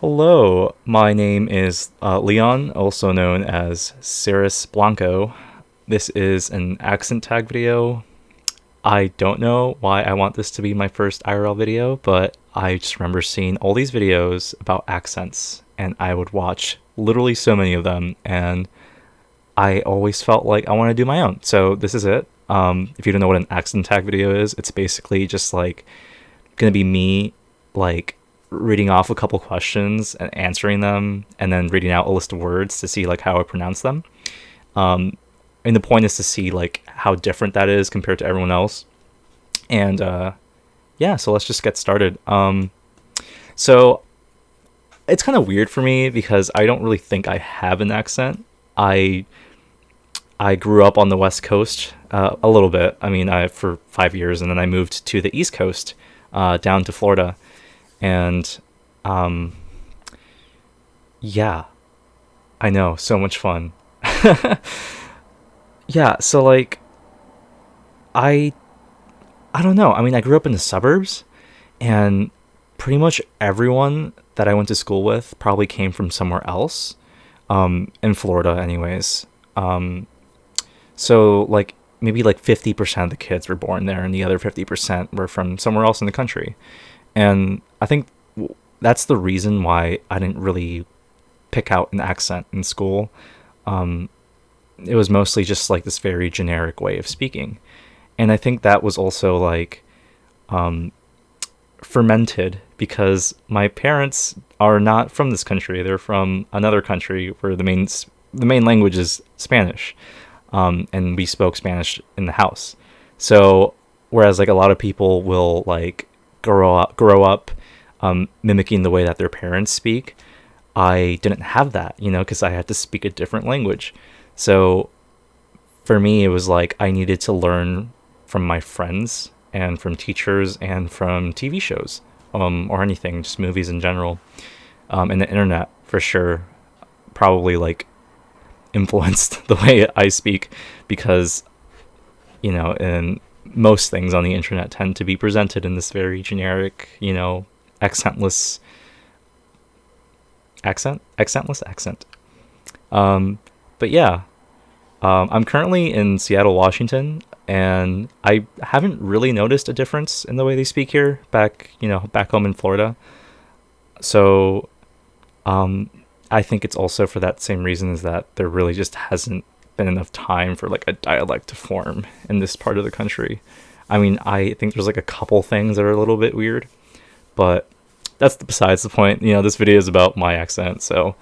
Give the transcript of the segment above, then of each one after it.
Hello, my name is Leon, also known as Cirrus Blanco. This is an accent tag video. I don't know why I want this to be my first IRL video, but I just remember seeing all these videos about accents, and I would watch literally so many of them, and I always felt like I want to do my own. So this is it. If you don't know what an accent tag video is, it's basically just like gonna be me like reading off a couple questions and answering them, and then reading out a list of words to see like how I pronounce them. Um, and the point is to see like how different that is compared to everyone else. And yeah, so let's just get started. So it's kind of weird for me because I don't really think I have an accent. I I grew up on the West Coast a little bit. I mean, I for 5 years, and then I moved to the East Coast, down to Florida, and um, yeah, I know, so much fun. Yeah, so like I I don't know. I mean, I grew up in the suburbs, and pretty much everyone that I went to school with probably came from somewhere else, in Florida, anyways. Um, so like maybe like 50% of the kids were born there, and the other 50% were from somewhere else in the country. And I think that's the reason why I didn't really pick out an accent in school. Um, it was mostly just like this very generic way of speaking. And I think that was also like um, fermented because my parents are not from this country. They're from another country where the main language is Spanish, and we spoke Spanish in the house. So whereas like a lot of people will like grow up mimicking the way that their parents speak, I didn't have that, because I had to speak a different language. So for me, it was like I needed to learn from my friends and from teachers and from TV shows, or anything, just movies in general, and the internet for sure. Probably like influenced the way I speak because and most things on the internet tend to be presented in this very generic, accentless accentless accent. Um, but yeah, I'm currently in Seattle, Washington, and I haven't really noticed a difference in the way they speak here back home in Florida. So, um, I think it's also for that same reason is that there really just hasn't been enough time for like a dialect to form in this part of the country. I mean, I think there's like a couple things that are a little bit weird, but that's besides the point. This video is about my accent. So,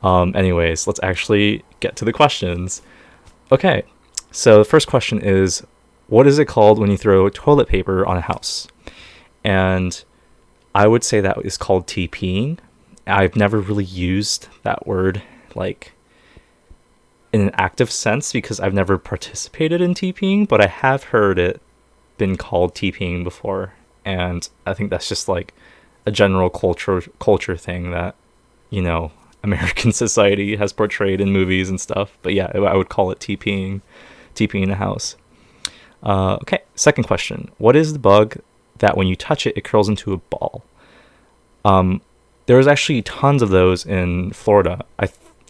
anyways, let's actually get to the questions. Okay, so the first question is, what is it called when you throw toilet paper on a house? And I would say that is called TPing. I've never really used that word like in an active sense because I've never participated in TPing, but I have heard it been called TPing before, and I think that's just like a general culture thing that you know American society has portrayed in movies and stuff. But yeah, I would call it TPing in a house. Okay, second question: what is the bug that when you touch it, it curls into a ball? Um, there's actually tons of those in Florida.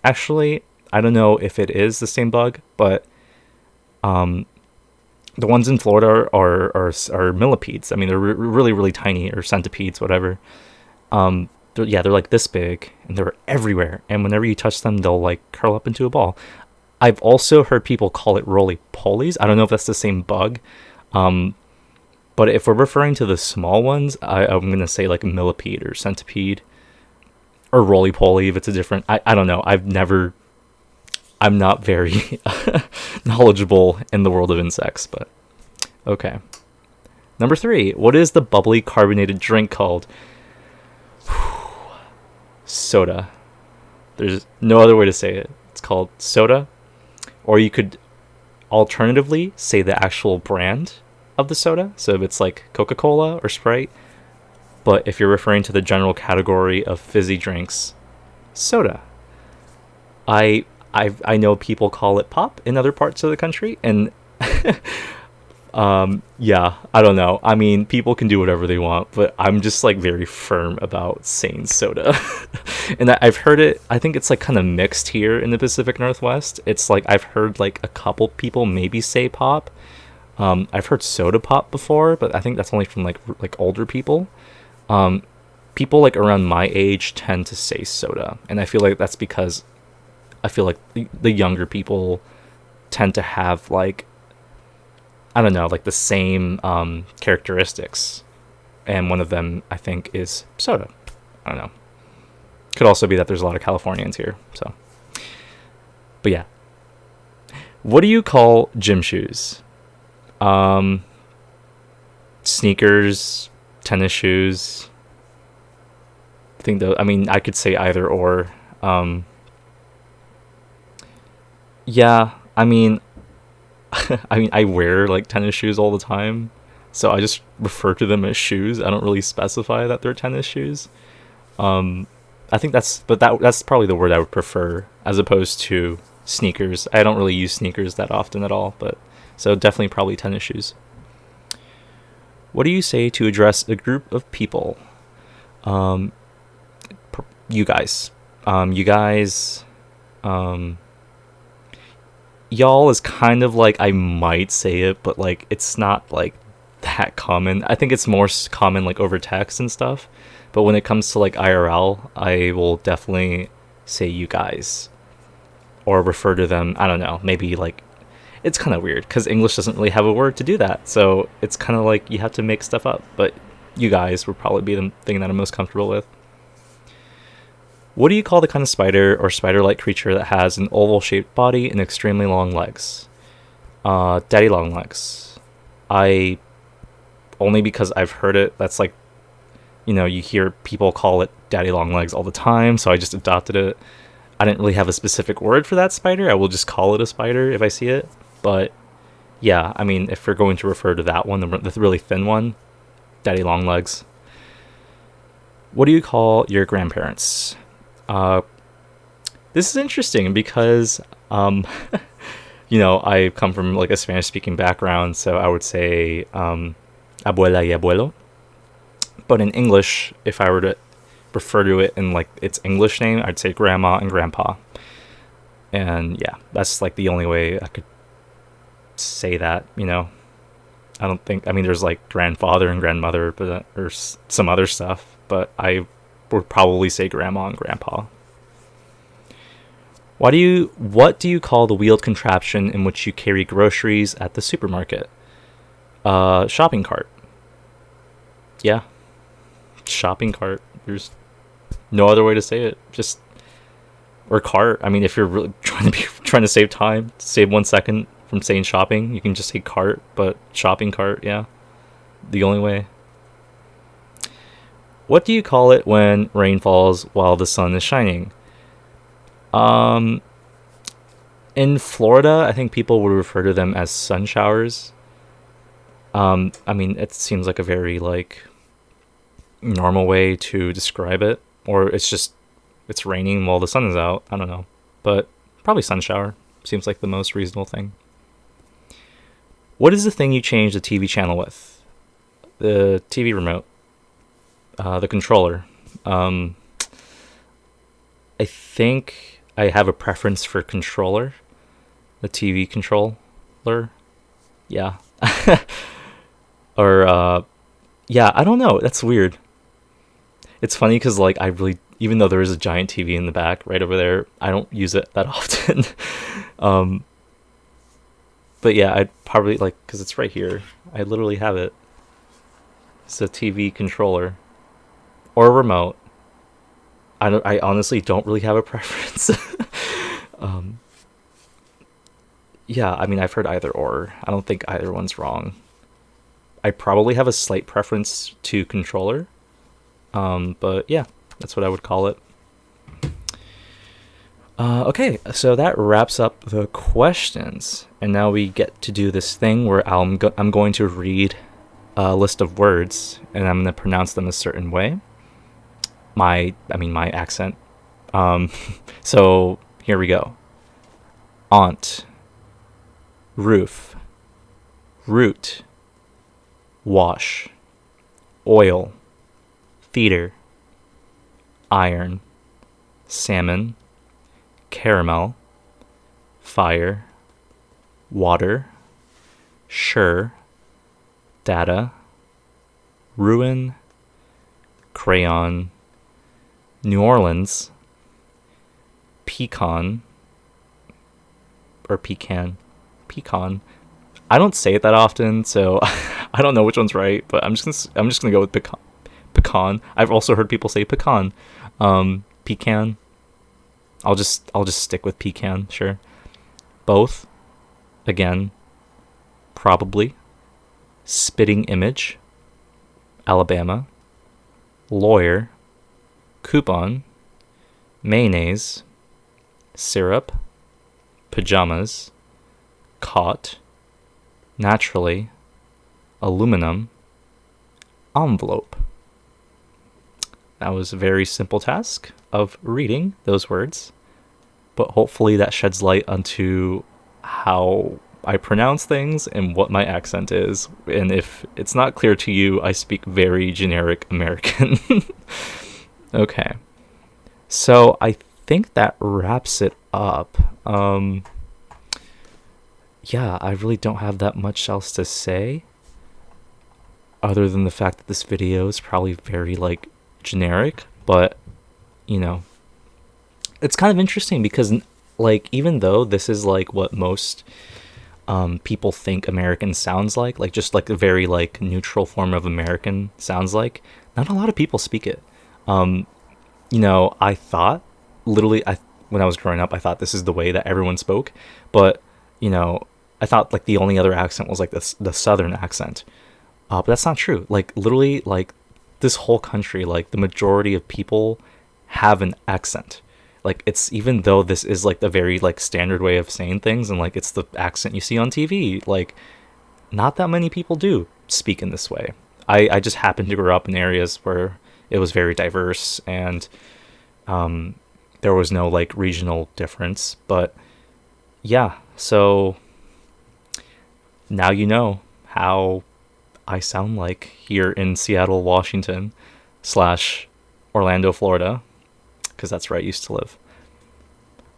Actually, I don't know if it is the same bug, but um, the ones in Florida are millipedes. I mean, they're really really tiny, or centipedes, whatever. They're like this big, and they're everywhere. And whenever you touch them, they'll like curl up into a ball. I've also heard people call it roly polies. I don't know if that's the same bug. Um, but if we're referring to the small ones, I'm gonna say like millipede or centipede or roly poly if it's a different. I don't know. I'm not very knowledgeable in the world of insects, but okay. Number three, what is the bubbly carbonated drink called? Soda. There's no other way to say it. It's called soda. Or you could alternatively say the actual brand of the soda. So if it's like Coca-Cola or Sprite, but if you're referring to the general category of fizzy drinks, soda. I know people call it pop in other parts of the country, and Yeah, I don't know. I mean, people can do whatever they want, but I'm just like very firm about saying soda. And I've heard it, I think it's like kind of mixed here in the Pacific Northwest. It's like I've heard like a couple people maybe say pop. I've heard soda pop before, but I think that's only from like older people. Um, People like around my age tend to say soda, and I feel like that's because I feel like the younger people tend to have like, I don't know, like the same characteristics, and one of them I think is soda. I don't know. Could also be that there's a lot of Californians here. So, but yeah, what do you call gym shoes? Um, Sneakers, tennis shoes. I think though. I mean, I could say either or. Um, yeah, I mean, I mean, I wear like tennis shoes all the time, so I just refer to them as shoes. I don't really specify that they're tennis shoes. Um, I think that's probably the word I would prefer as opposed to sneakers. I don't really use sneakers that often at all, but so definitely probably tennis shoes. What do you say to address a group of people? Um, you guys, you guys, um, y'all is kind of like I might say it, but like it's not like that common. I think it's more common like over text and stuff. But when it comes to like IRL, I will definitely say you guys or refer to them. I don't know. Maybe like it's kind of weird because English doesn't really have a word to do that. So it's kind of like you have to make stuff up. But you guys would probably be the thing that I'm most comfortable with. What do you call the kind of spider or spider-like creature that has an oval-shaped body and extremely long legs? Daddy long legs. I only because I've heard it. That's like, you hear people call it daddy long legs all the time, so I just adopted it. I didn't really have a specific word for that spider. I will just call it a spider if I see it. But yeah, I mean, if we're going to refer to that one, the really thin one, daddy long legs. What do you call your grandparents? Uh, this is interesting because, I come from like a Spanish speaking background, so I would say abuela y abuelo. But in English, if I were to refer to it in like its English name, I'd say grandma and grandpa. And yeah, that's like the only way I could say that. I don't think, I mean, there's like grandfather and grandmother, but or some other stuff, but I would probably say grandma and grandpa. What do you call the wheeled contraption in which you carry groceries at the supermarket? Shopping cart. Yeah, shopping cart. There's no other way to say it. Just or cart. I mean, if you're really trying to save time, save 1 second from saying shopping, you can just say cart. But shopping cart, yeah, the only way. What do you call it when rain falls while the sun is shining? Um, in Florida, I think people would refer to them as sun showers. I mean, it seems like a very like normal way to describe it, or it's raining while the sun is out. I don't know, but probably sun shower seems like the most reasonable thing. What is the thing you change the TV channel with? The TV remote, the controller. Um, I think I have a preference for controller, the TV controller. Yeah. Or yeah, I don't know. That's weird. It's funny because like I really, even though there is a giant TV in the back right over there, I don't use it that often. um, but yeah, I'd probably like because it's right here. I literally have it. It's a TV controller or a remote. I honestly don't really have a preference. um, yeah, I mean I've heard either or. I don't think either one's wrong. I probably have a slight preference to controller. But yeah, that's what I would call it. Okay, so that wraps up the questions, and now we get to do this thing where I'm going to read a list of words, and I'm going to pronounce them a certain way. My accent. Um, so here we go. Aunt, roof, root, wash, oil, theater, iron, salmon, caramel, fire, water, sure, data, ruin, crayon, New Orleans, pecan, or pecan. I don't say it that often, so I don't know which one's right, but I'm just gonna go with pecan. Pecan. I've also heard people say pecan. Pecan. I'll just stick with pecan, sure. Both. Again. Probably. Spitting image. Alabama. Lawyer. Coupon. Mayonnaise. Syrup. Pajamas. Caught. Naturally. Aluminum. Envelope. That was a very simple task of reading those words, but hopefully that sheds light onto how I pronounce things and what my accent is. And if it's not clear to you, I speak very generic American. Okay. So I think that wraps it up. Yeah, I really don't have that much else to say other than the fact that this video is probably very like generic, but you know, it's kind of interesting because like even though this is like what most people think American sounds like just like a very like neutral form of American sounds like, not a lot of people speak it. You know, I thought literally when I was growing up, I thought this is the way that everyone spoke, but you know, I thought like the only other accent was like the southern accent. But that's not true. Like literally, like this whole country, like the majority of people have an accent. Like it's, even though this is like the very like standard way of saying things and like it's the accent you see on TV, like not that many people do speak in this way. I just happened to grow up in areas where it was very diverse and there was no like regional difference. But yeah, so now you know how I sound like here in Seattle, Washington / Orlando, Florida, because that's where I used to live.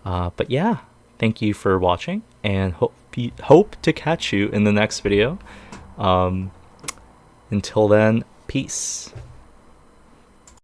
But yeah, thank you for watching, and hope to catch you in the next video. Until then, peace.